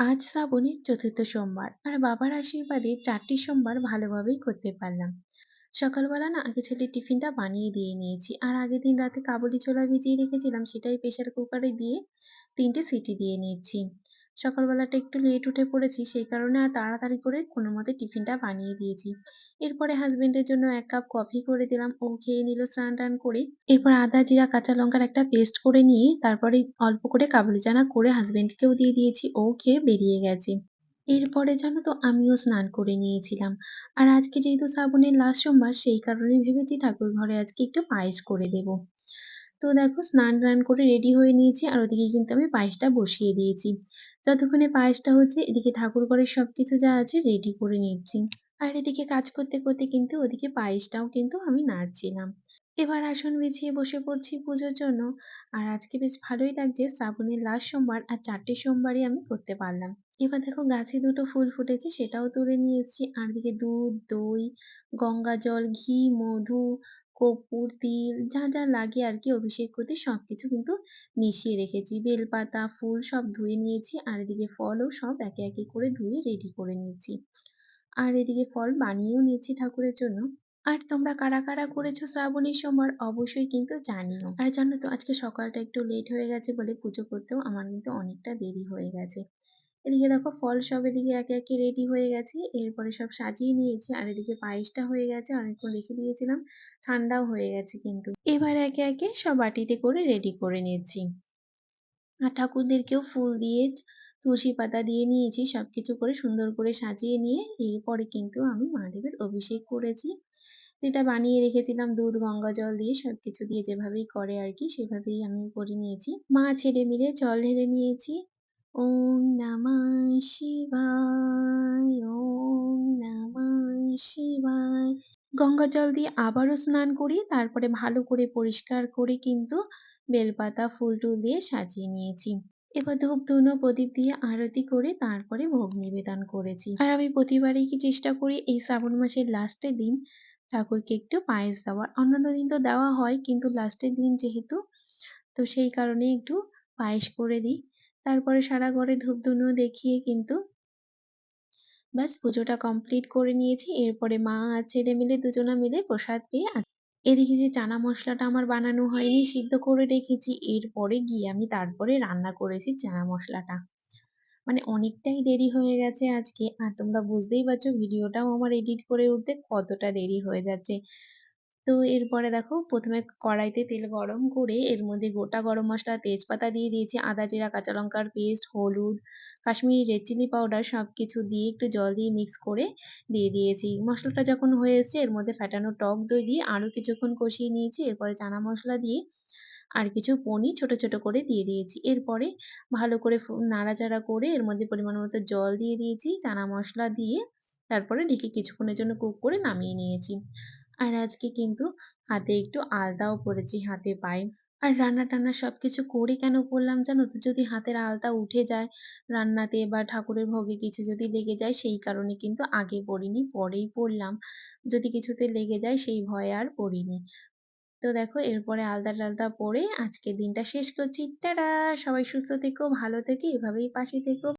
আজ শ্রাবণের চতুর্থ সোমবার আর বাবার আশীর্বাদে 4টি সোমবার ভালোভাবেই করতে পারলাম। সকালবেলা না আগে ছেলের টিফিনটা বানিয়ে দিয়ে নিয়েছি আর আগের দিন রাতে কাবুলি ছোলা ভিজিয়ে রেখেছিলাম, সেটাই প্রেসার কুকারে দিয়ে 3টে সিটি দিয়ে নিচ্ছি। সকালবেলাটা একটু লেট উঠে পড়েছি, সেই কারণে আর তাড়াতাড়ি করে কোনো মতে টিফিনটা বানিয়ে দিয়েছি। এরপরে হাজবেন্ডের জন্য 1 কাপ কফি করে দিলাম, ও খেয়ে নিল স্নান টান করে। এরপর আদা জিরা কাঁচা লঙ্কার একটা পেস্ট করে নিয়ে তারপরে অল্প করে কাবুলি চানা করে হাজবেন্ডকেও দিয়ে দিয়েছি, ও খেয়ে বেরিয়ে গেছে। এরপরে জানো তো আমিও স্নান করে নিয়েছিলাম। আর আজকে যেহেতু শ্রাবণের লাস্ট সোমবার, সেই কারণে ভেবেছি ঠাকুর ঘরে আজকে একটু পায়েস করে দেব। তো দেখো স্নান টান করে রেডি হয়ে নিয়েছি আর ওদিকে কিন্তু আমি পায়েসটা বসিয়ে দিয়েছি। যতক্ষণে পায়েসটা হচ্ছে এদিকে ঠাকুর ঘরের সবকিছু যা আছে রেডি করে নিচ্ছি। আর এদিকে কাজ করতে করতে কিন্তু ওদিকে পায়েসটাও কিন্তু আমি নাড়ছিলাম। এবার আসন বিছিয়ে বসে পড়ছি পুজোর জন্য। আর আজকে বেশ ভালোই লাগছে, শ্রাবণের লাস্ট সোমবার আর 4টে সোমবারই আমি করতে পারলাম। এবার দেখো গাছে 2টো ফুল ফুটেছে, সেটাও তুলে নিয়ে এসেছি। আর এদিকে দুধ, দই, গঙ্গা জল, ঘি, মধু, কর্পূর, তিল যা যা লাগে আর কি অভিষেক করতে সবকিছু কিন্তু মিশিয়ে রেখেছি। বেলপাতা, ফুল সব ধুয়ে নিয়েছি আর এদিকে ফলও সব একে একে করে ধুয়ে রেডি করে নিয়েছি। আর এদিকে ফল বানিয়েও নিয়েছি ঠাকুরের জন্য। আর তোমরা কারা কারা করেছো শ্রাবণী সোমবার অবশ্যই কিন্তু জানিও। আর জানো তো আজকে সকালটা একটু লেট হয়ে গেছে বলে পুজো করতেও আমার কিন্তু অনেকটা দেরি হয়ে গেছে। এদিকে দেখো ফল সব এদিকে একে একে রেডি হয়ে গেছে, এরপরে সব সাজিয়ে নিয়েছি। আর এদিকে পায়েসটা হয়ে গেছে, অনেকক্ষণ রেখে দিয়েছিলাম, ঠান্ডাও হয়ে গেছে কিন্তু। এবার একে একে সব বাটিতে করে রেডি করে নিয়েছি। আর ঠাকুরদেরকেও ফুল দিয়ে তুলসী পাতা দিয়ে নিয়েছি, সবকিছু করে সুন্দর করে সাজিয়ে নিয়ে এরপরে কিন্তু আমি মহাদেবের অভিষেক করেছি, যেটা বানিয়ে রেখেছিলাম দুধ গঙ্গা জল দিয়ে সবকিছু দিয়ে যেভাবেই করে আর কি সেভাবেই আমি করে নিয়েছি। মা ছেলে মিলে জল ঢেলে নিয়েছি। ওম নমঃ শিবায়, ওম নমঃ শিবায়। গঙ্গা জল দিয়ে আবারও স্নান করি, তারপরে ভালো করে পরিষ্কার করে কিন্তু বেলপাতা ফুল টুল দিয়ে সাজিয়ে নিয়েছি। এবার ধূপ ধুনো প্রদীপ দিয়ে আরতি করে তারপরে ভোগ নিবেদন করেছি। আর আমি প্রতিবারই কি চেষ্টা করি এই শ্রাবণ মাসের লাস্টের দিন ঠাকুরকে একটু পায়েস দেওয়ার। অন্যান্য দিন তো দেওয়া হয় কিন্তু লাস্টের দিন যেহেতু, তো সেই কারণে একটু পায়েস করে দিই। তারপরে সারা ঘরে ধূপ ধুনো দেখিয়ে কিন্তু ব্যাস পুজোটা কমপ্লিট করে নিয়েছি। এরপরে মা আর ছেলে মিলে দুজনা মিলে প্রসাদ পেয়ে এদিকে যে চানা মসলাটা আমার বানানো হয়নি, সিদ্ধ করে রেখেছি। এরপরে গিয়ে আমি তারপরে রান্না করেছি চানা মসলাটা। মানে অনেকটাই দেরি হয়ে গেছে আজকে। আর তোমরা বুঝতেই পারছো ভিডিওটাও আমার এডিট করে উঠতে কতটা দেরি হয়ে যাচ্ছে। তো এরপরে দেখো ১ম এ কড়াইতে তেল গরম করে এর মধ্যে গোটা গরম মসলা, তেজপাতা দিয়ে দিয়েছি, আদা, জিরা, কাঁচা লঙ্কার পেস্ট, হলুদ, কাশ্মীরি রেড চিলি পাউডার সবকিছু দিয়ে একটু জল দিয়ে মিক্স করে দিয়ে দিয়েছি। মসলাটা যখন হয়ে এসছে এর মধ্যে ফ্যাটানো টক দই দিয়ে আরো কিছুক্ষণ কষিয়ে নিয়েছি। এরপরে চানা মসলা দিয়ে আর কিছু পনির ছোট, ছোট করে দিয়ে দিয়েছি। এরপরে ভালো করে নাড়াচাড়া করে এর মধ্যে পরিমাণ মতো জল দিয়ে দিয়েছি। চানা মসলা দিয়ে তারপরে ঢেকে কিছুক্ষণের জন্য কুক করে নামিয়ে নিয়েছি। আর আজকে কিন্তু হাতে একটু আলতাও পড়েছি হাতে পায়ে। আর রান্না-টান্না সবকিছু করে কেন করলাম জানো তো? যদি হাতের আলতা উঠে যায় রান্নাতে বা ঠাকুরের ভোগে কিছু যদি লেগে যায় সেই কারণে কিন্তু আগে পড়িনি, পরেই পড়লাম। যদি কিছুতে লেগে যায় সেই ভয়ে আর পড়িনি। তো দেখো এরপরে আলতা-টালতা পরে আজকের দিনটা শেষ করছি। টাটা! সবাই সুস্থ থেকো, ভালো থেকো, এভাবেই পাশে থেকো।